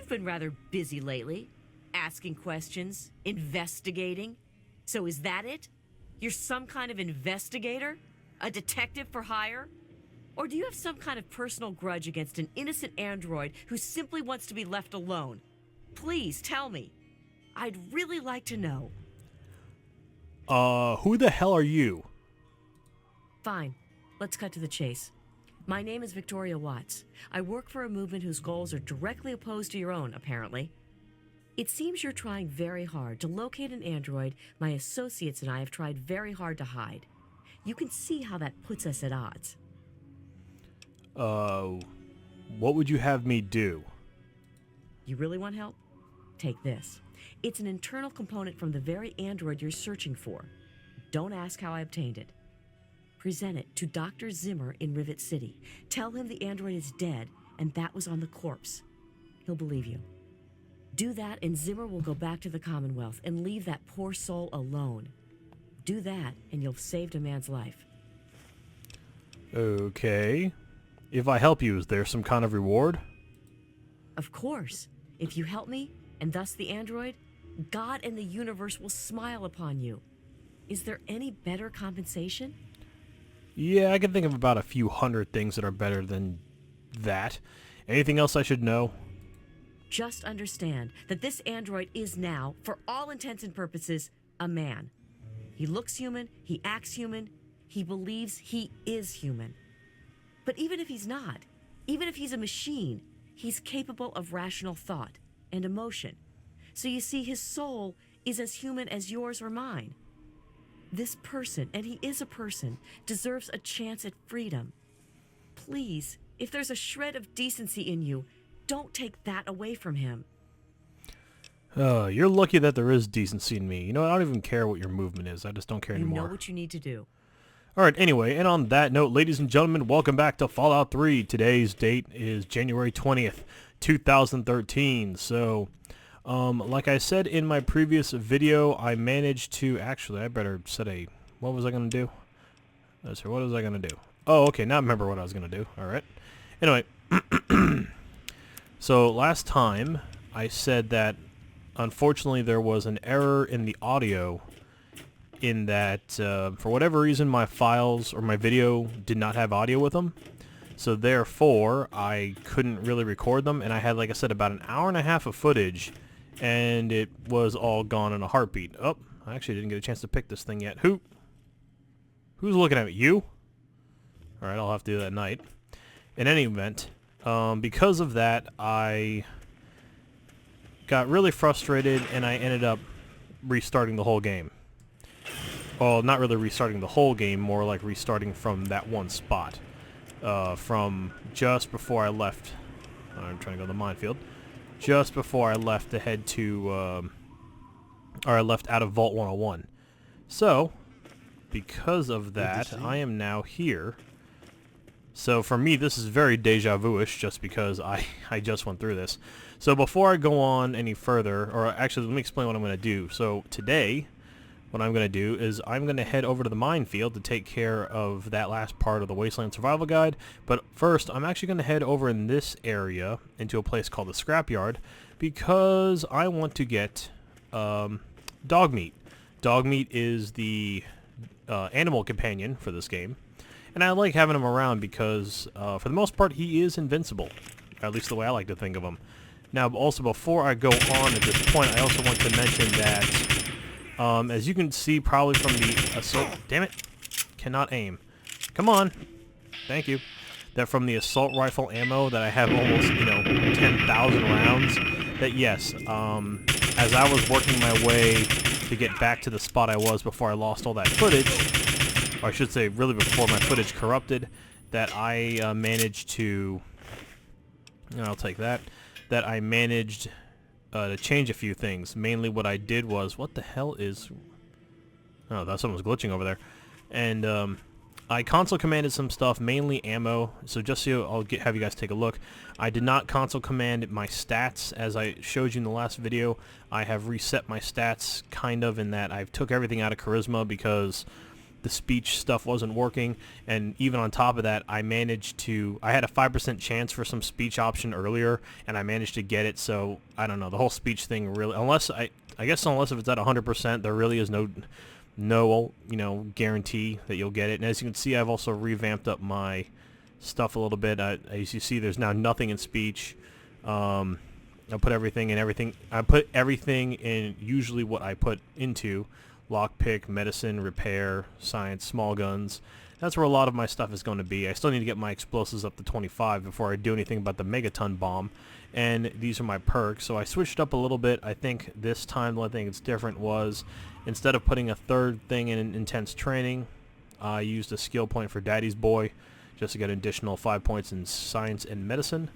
You've been rather busy lately, asking questions, investigating. So is that it? You're some kind of investigator? A detective for hire? Or do you have some kind of personal grudge against an innocent android who simply wants to be left alone? Please tell me. I'd really like to know. Who the hell are you? Fine. Let's cut to the chase. My name is Victoria Watts. I work for a movement whose goals are directly opposed to your own, apparently. It seems you're trying very hard to locate an android my associates and I have tried very hard to hide. You can see how that puts us at odds. What would you have me do? You really want help? Take this. It's an internal component from the very android you're searching for. Don't ask how I obtained it. Present it to Dr. Zimmer in Rivet City. Tell him the android is dead and that was on the corpse. He'll believe you. Do that and Zimmer will go back to the Commonwealth and leave that poor soul alone. Do that and you've saved a man's life. Okay. If I help you, is there some kind of reward? Of course. If you help me, and thus the android, God and the universe will smile upon you. Is there any better compensation? Yeah, I can think of about a few hundred things that are better than that. Anything else I should know? Just understand that this android is now, for all intents and purposes, a man. He looks human, he acts human, he believes he is human. But even if he's not, even if he's a machine, he's capable of rational thought and emotion. So you see, his soul is as human as yours or mine. This person, and he is a person, deserves a chance at freedom. Please, if there's a shred of decency in you, don't take that away from him. You're lucky that there is decency in me. You know, I don't even care what your movement is. I just don't care anymore. You know what you need to do. Alright, anyway, and on that note, ladies and gentlemen, welcome back to Fallout 3. Today's date is January 20th, 2013. So, like I said in my previous video, I managed to... Actually, I better set a... What was I going to do? So what was I going to do? Oh, okay, now I remember what I was going to do. Alright. Anyway, so last time I said that, unfortunately, there was an error in the audio in that, for whatever reason, my files or my video did not have audio with them. So therefore, I couldn't really record them, and I had, like I said, about an hour and a half of footage, and it was all gone in a heartbeat. Oh, I actually didn't get a chance to pick this thing yet. Who's looking at me? You? Alright, I'll have to do that at night. In any event, because of that, I got really frustrated, and I ended up restarting the whole game. Well, not really restarting the whole game, more like restarting from that one spot. From just before I left. I'm trying to go to the minefield. Just before I left to head to... or I left out of Vault 101. So, because of that, I am now here. So for me, this is very deja vu-ish, just because I just went through this. So before I go on any further, or actually let me explain what I'm going to do. So today, what I'm going to do is I'm going to head over to the minefield to take care of that last part of the Wasteland Survival Guide. But first, I'm actually going to head over in this area into a place called the Scrapyard, because I want to get dog meat. Dog meat is the animal companion for this game. And I like having him around because, for the most part, he is invincible. At least the way I like to think of him. Now, also, before I go on at this point, I also want to mention that, as you can see probably from the assault... Damn it! Cannot aim. Come on! Thank you. That from the assault rifle ammo that I have almost, 10,000 rounds, that yes, as I was working my way to get back to the spot I was before I lost all that footage, or I should say really before my footage corrupted, that I managed to, and I'll take that, that I managed to change a few things. Mainly what I did was, what the hell is, oh, that someone's glitching over there, and I console commanded some stuff, mainly ammo, so just so I'll have you guys take a look. I did not console command my stats, as I showed you in the last video. I have reset my stats, kind of, in that I've took everything out of Charisma because the speech stuff wasn't working, and even on top of that, I had a 5% chance for some speech option earlier, and I managed to get it. So I don't know, the whole speech thing really, unless if it's at 100%, there really is no guarantee that you'll get it. And as you can see, I've also revamped up my stuff a little bit. As you see, there's now nothing in speech. I put everything in usually what I put into: lockpick, medicine, repair, science, small guns. That's where a lot of my stuff is going to be. I still need to get my explosives up to 25 before I do anything about the megaton bomb. And these are my perks. So I switched up a little bit. I think this time the only thing that's different was, instead of putting a third thing in intense training, I used a skill point for Daddy's Boy just to get an additional 5 points in science and medicine.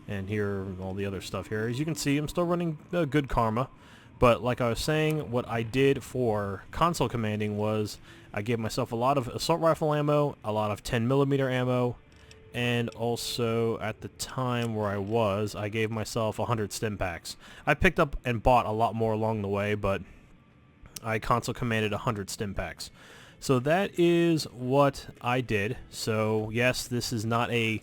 And here are all the other stuff here. As you can see, I'm still running good karma. But like I was saying, what I did for console commanding was I gave myself a lot of assault rifle ammo, a lot of 10mm ammo, and also at the time where I gave myself 100 stim packs. I picked up and bought a lot more along the way, but I console commanded 100 stim packs. So that is what I did. So yes, this is not a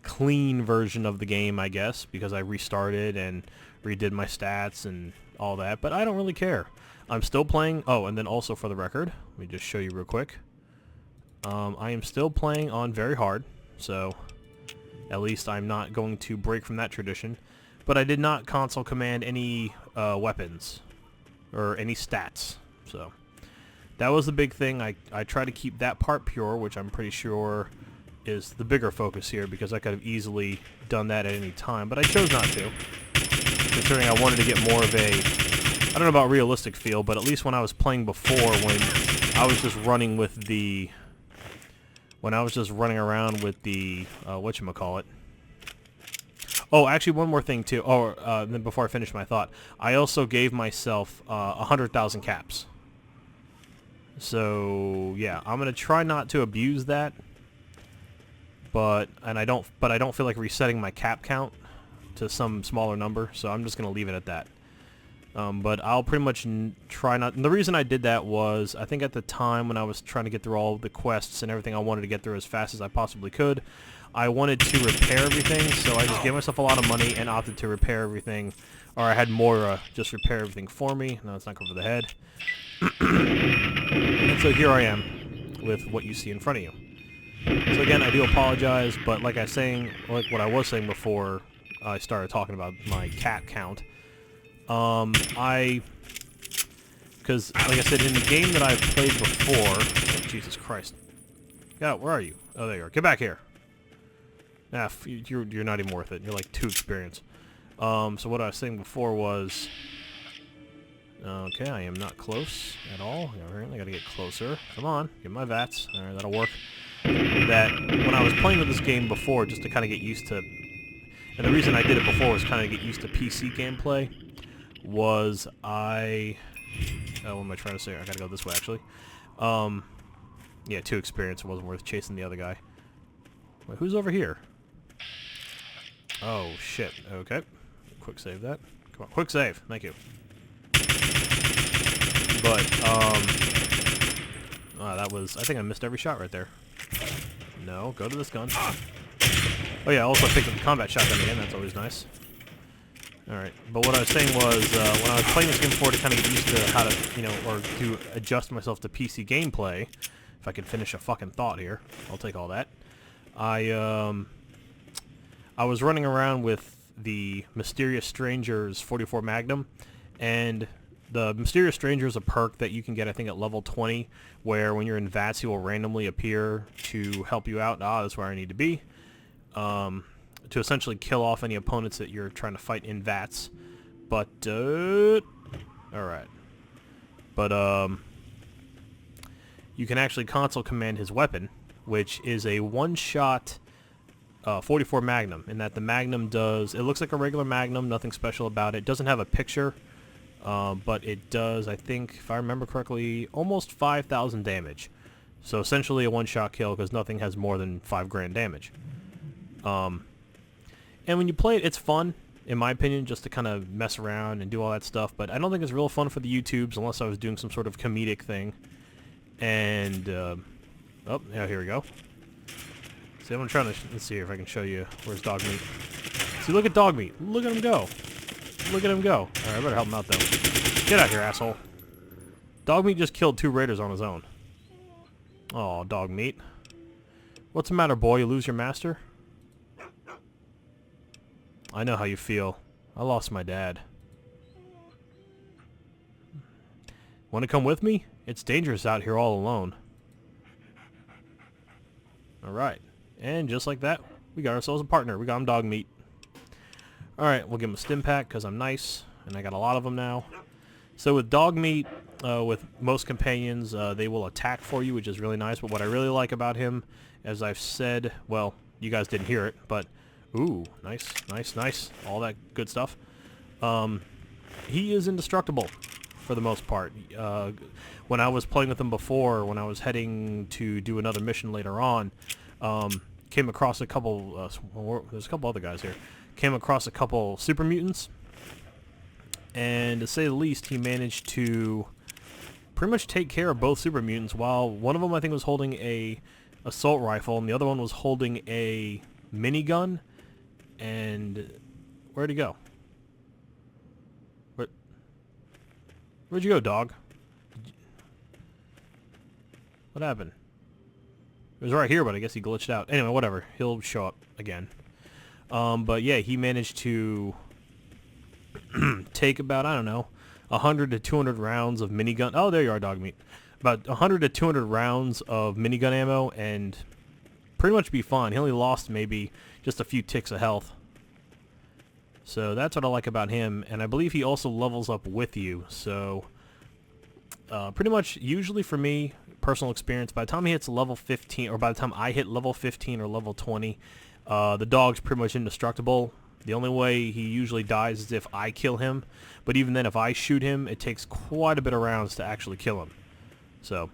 clean version of the game, I guess, because I restarted and redid my stats and all that, but I don't really care. I'm still playing. Oh, and then also for the record, let me just show you real quick. I am still playing on very hard, so at least I'm not going to break from that tradition. But I did not console command any weapons or any stats, so that was the big thing. I try to keep that part pure, which I'm pretty sure is the bigger focus here, because I could have easily done that at any time, but I chose not to, considering I wanted to get more of a, I don't know about realistic feel, but at least when I was playing before, when I was just running with the, around with the, whatchamacallit. Oh, actually one more thing too, then before I finish my thought, I also gave myself 100,000 caps. So yeah, I'm gonna try not to abuse that, but I don't feel like resetting my cap count to some smaller number, so I'm just gonna leave it at that. But I'll pretty much try not. And the reason I did that was, I think at the time when I was trying to get through all the quests and everything I wanted to get through as fast as I possibly could, I wanted to repair everything, so I just gave myself a lot of money and opted to repair everything, or I had Moira just repair everything for me. No, it's not over the head. And so here I am with what you see in front of you. So again, I do apologize, but like what I was saying before I started talking about my cat count, because like I said, in the game that I've played before, oh, Jesus Christ, yeah, where are you? Oh, there you are. Get back here. Nah, you're not even worth it. You're like 2 experience. So what I was saying before was, okay, I am not close at all. I gotta get closer. Come on, get my VATS. All right, that'll work. That when I was playing with this game before, just to kind of get used to, and the reason I did it before was kind of get used to PC gameplay, was what am I trying to say? I gotta go this way, actually. Yeah, 2 experience. It wasn't worth chasing the other guy. Wait, who's over here? Oh, shit. Okay. Quick save that. Come on, quick save. Thank you. But, that was, I think I missed every shot right there. No, go to this gun. Oh yeah, I also picked up the combat shotgun again, that's always nice. Alright, but what I was saying was, when I was playing this game before, to kind of get used to how to, or to adjust myself to PC gameplay, if I could finish a fucking thought here, I'll take all that. I was running around with the Mysterious Strangers 44 Magnum, and the Mysterious Stranger is a perk that you can get, I think, at level 20, where when you're in VATS, he will randomly appear to help you out. That's where I need to be. To essentially kill off any opponents that you're trying to fight in VATS. But, alright. But, you can actually console command his weapon, which is a one-shot 44 Magnum, in that the Magnum does, it looks like a regular Magnum, nothing special about it. It doesn't have a picture, but it does, I think, if I remember correctly, almost 5,000 damage. So essentially a one-shot kill, because nothing has more than 5 grand damage. And when you play it, it's fun, in my opinion, just to kind of mess around and do all that stuff, but I don't think it's real fun for the YouTubes, unless I was doing some sort of comedic thing. And, Oh, yeah, here we go. See, I'm trying to... Let's see if I can show you where's dog meat. See, look at dog meat. Look at him go. Look at him go. Alright, I better help him out, though. Get out here, asshole. Dog meat just killed 2 raiders on his own. Oh, dog meat. What's the matter, boy? You lose your master? I know how you feel. I lost my dad. Want to come with me? It's dangerous out here all alone. Alright. And just like that, we got ourselves a partner. We got him dog meat. Alright, we'll give him a stim pack because I'm nice. And I got a lot of them now. So with dog meat, with most companions, they will attack for you, which is really nice. But what I really like about him, as I've said, well, you guys didn't hear it, but... Ooh, nice, nice, nice. All that good stuff. He is indestructible for the most part. When I was playing with him before, when I was heading to do another mission later on, came across a couple, there's a couple other guys here, came across a couple super mutants, and to say the least, he managed to pretty much take care of both super mutants, while one of them I think was holding a assault rifle, and the other one was holding a minigun. And where'd he go? Where'd you go, dog? What happened? It was right here, but I guess he glitched out. Anyway, whatever. He'll show up again. But yeah, he managed to take about, I don't know, 100 to 200 rounds of minigun. Oh, there you are, dog meat. About 100 to 200 rounds of minigun ammo and pretty much be fine. He only lost maybe just a few ticks of health. So that's what I like about him, and I believe he also levels up with you. So pretty much, usually for me, personal experience, by the time he hits level 15, or by the time I hit level 15 or level 20, the dog's pretty much indestructible. The only way he usually dies is if I kill him, but even then, if I shoot him, it takes quite a bit of rounds to actually kill him. So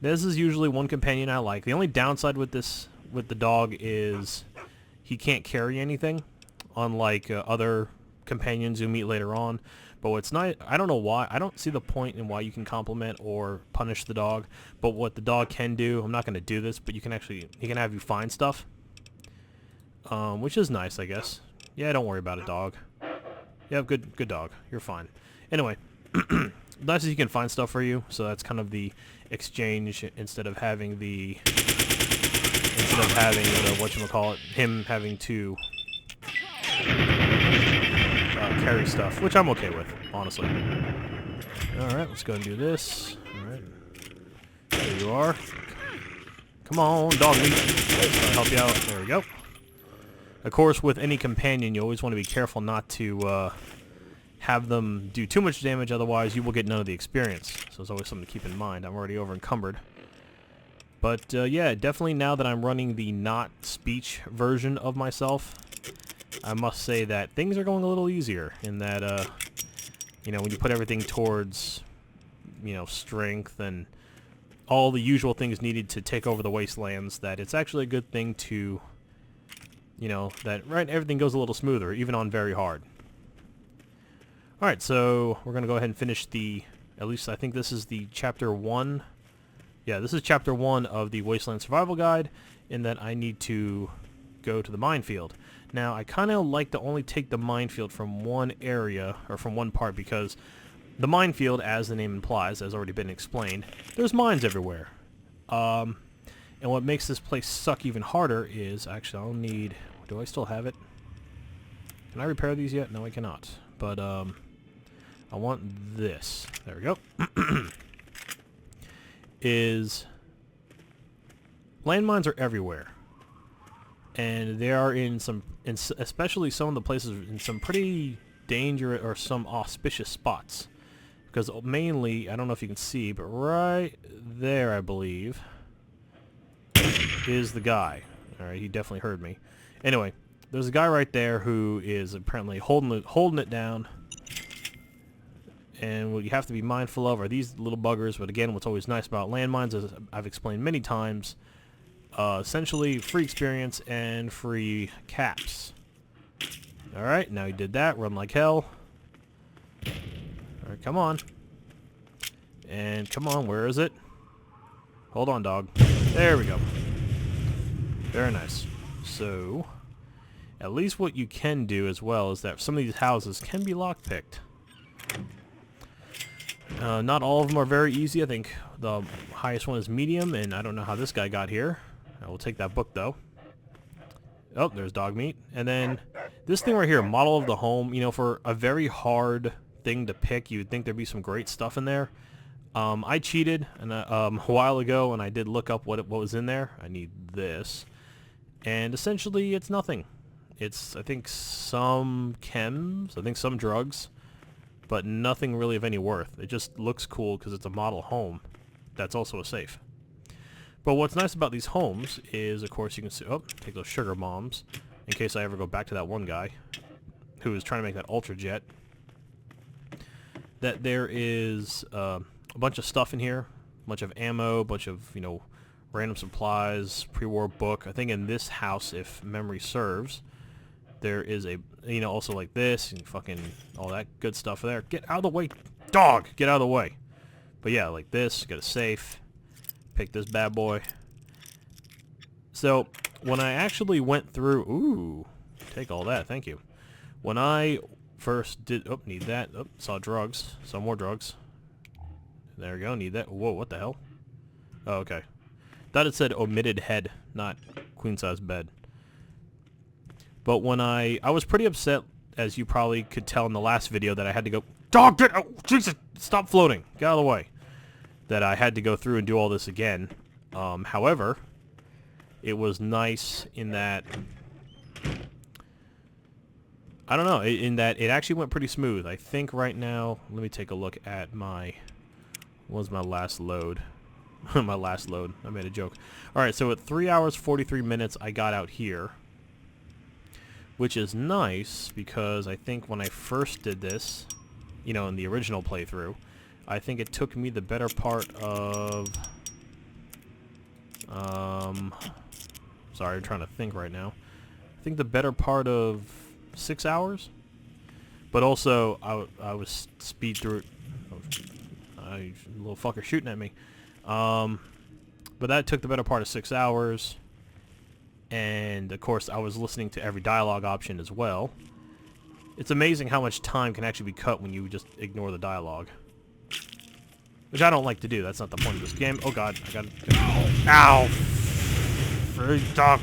this is usually one companion I like. The only downside with the dog is he can't carry anything, unlike other companions you meet later on. But what's nice, I don't know why, I don't see the point in why you can compliment or punish the dog, but what the dog can do, I'm not going to do this, but he can have you find stuff, which is nice, I guess. Yeah, don't worry about it, dog. Yeah, good dog. You're fine. Anyway, nice as he can find stuff for you, so that's kind of the exchange instead of having whatchamacallit, him having to carry stuff, which I'm okay with, honestly. Alright, let's go and do this. Alright. There you are. Come on, dog meat. I'll help you out. There we go. Of course, with any companion, you always want to be careful not to have them do too much damage, otherwise you will get none of the experience. So it's always something to keep in mind. I'm already over encumbered. But yeah, definitely now that I'm running the not speech version of myself, I must say that things are going a little easier in that, you know, when you put everything towards, you know, strength and all the usual things needed to take over the wastelands, that it's actually a good thing to, you know, that everything goes a little smoother, even on very hard. Alright, so we're going to go ahead and finish at least I think this is the chapter 1. Yeah, this is chapter 1 of the Wasteland Survival Guide, in that I need to go to the minefield. Now, I kind of like to only take the minefield from one area, or from one part, because the minefield, as the name implies, has already been explained, there's mines everywhere. And what makes this place suck even harder is, actually, I'll need, do I still have it? Can I repair these yet? No, I cannot. But, I want this. There we go. Landmines are everywhere. And they are especially some of the places, in some pretty dangerous or some auspicious spots. Because mainly, I don't know if you can see, but right there, I believe, is the guy. Alright, he definitely heard me. Anyway, there's a guy right there who is apparently holding it down. And what you have to be mindful of are these little buggers. But again, what's always nice about landmines, as I've explained many times, essentially free experience and free caps. Alright, now he did that. Run like hell. Alright, come on. And come on, where is it? Hold on, dog. There we go. Very nice. So, at least what you can do as well is that some of these houses can be lockpicked. Not all of them are very easy. I think the highest one is medium, and I don't know how this guy got here. I will take that book, though. Oh, there's dog meat. And then this thing right here, model of the home, you know, for a very hard thing to pick, you'd think there'd be some great stuff in there. I cheated and a while ago, and I did look up what was in there. I need this. And essentially, it's nothing. It's, I think, some chems, I think some drugs, but nothing really of any worth. It just looks cool because it's a model home that's also a safe. But what's nice about these homes is, of course, you can see, oh, take those sugar bombs, in case I ever go back to that one guy who was trying to make that Ultra Jet, that there is a bunch of stuff in here, a bunch of ammo, a bunch of, you know, random supplies, pre-war book. I think in this house, if memory serves, there is a, you know, also like this and fucking all that good stuff there. Get out of the way, dog! Get out of the way. But yeah, like this, get a safe, pick this bad boy. So, when I actually went through, ooh, take all that, thank you. When I first did, oh, need that, oh, saw drugs, saw more drugs. There we go, need that. Whoa, what the hell? Oh, okay. Thought it said omitted head, not queen-size bed. But when I was pretty upset, as you probably could tell in the last video, that I had to go, dog, get out, Jesus, stop floating, get out of the way. That I had to go through and do all this again. However, it was nice in that, I don't know, in that it actually went pretty smooth. I think right now, let me take a look at my, what was my last load? My last load, I made a joke. Alright, so at 3 hours 43 minutes I got out here, which is nice because I think when I first did this, you know, in the original playthrough, I think it took me the better part of, sorry, I'm trying to think right now. I think the better part of 6 hours, but also I was speed through it. Oh, little fucker shooting at me. But that took the better part of 6 hours, and of course I was listening to every dialogue option as well. It's amazing how much time can actually be cut when you just ignore the dialogue. Which I don't like to do. That's not the point of this game. Oh god, I got it. Ow! Free dog.